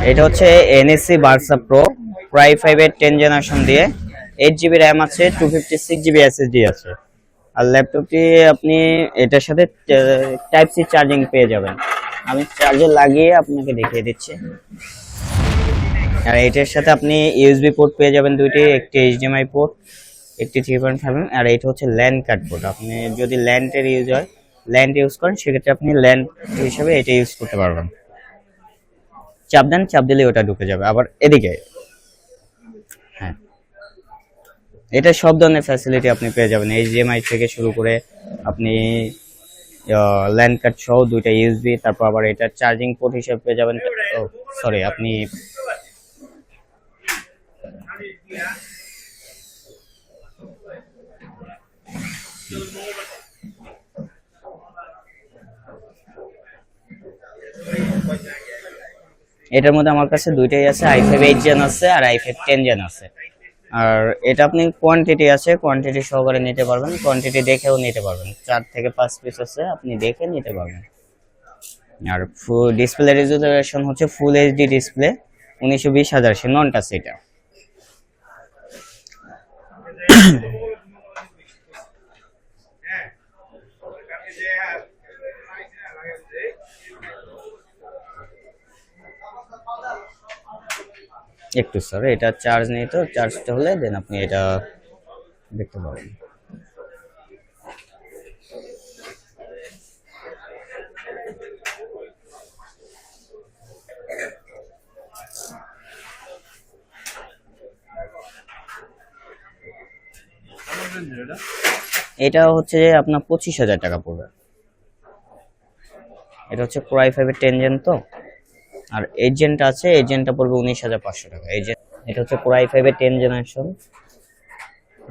এটা হচ্ছে NSC Barca pro প্রাই 5 এর 10 জেনারেশন দিয়ে 8 জিবি র্যাম আছে 256 জিবি এসএসডি আছে। আর ল্যাপটপটি আপনি এটার সাথে টাইপ সি চার্জিং পেয়ে যাবেন। আমি চার্জার লাগিয়ে আপনাকে দেখিয়ে দিচ্ছি। আর এটার সাথে আপনি ইউএসবি পোর্ট পেয়ে যাবেন দুইটি, একটি এইচডিএমআই পোর্ট, একটি 3.5 আর এটা হচ্ছে ল্যান্ড কার্ড পোর্ট। আপনি যদি ল্যান্ডের ইউজ হয়, ল্যান্ড ইউজ করেন, সেক্ষেত্রে আপনি ল্যান্ড হিসেবে এটা ইউজ করতে পারবেন। চাপ দেন, চাপ দিলে ওটা ঢুকে যাবে। আবার এদিকে, হ্যাঁ, এটা সব ধরনের ফ্যাসিলিটি আপনি পেয়ে যাবেন, এইচডিএমআই থেকে শুরু করে আপনি ল্যান্ড কার্ড সহ দুইটা ইউএসবি, তারপর আবার এটা চার্জিং পোর্ট হিসেবে পেয়ে যাবেন। সরি, আপনি এটার মধ্যে আমার কাছে দুইটাই আছে, i5 8 জেন আছে আর i5 10 জেন আছে। আর এটা আপনি কোয়ান্টিটি আছে, কোয়ান্টিটি সহকারে নিতে পারবেন, কোয়ান্টিটি দেখেও নিতে পারবেন। 4 থেকে 5 পিস আছে, আপনি দেখে নিতে পারবেন। আর ফুল ডিসপ্লে রেজোলিউশন হচ্ছে ফুল এইচডি ডিসপ্লে 1920 সে নন টাচ। এটা একটু স্যার, এটা চার্জ নেই তো, চার্জটা হলে দেন আপনি এটা দেখতে পাবেন। এটা হচ্ছে আপনার 25,000 টাকা পড়বে। এটা হচ্ছে কোর i5 এর 10 জেন তো। আর এজেন্ট আছে, এজেন্টটা পড়বে 19,500 টাকা। এজেন্ট, এটা হচ্ছে কোর i5 এর 10 জেনারেশন।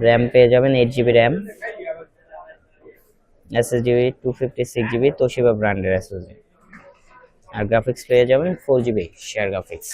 র্যাম পেয়ে যাবেন 8 GB RAM, SSD 256 GB Toshiba ব্র্যান্ডের এসএসডি। আর গ্রাফিক্স পেয়ে যাবেন 4 জিবি শেয়ার গ্রাফিক্স।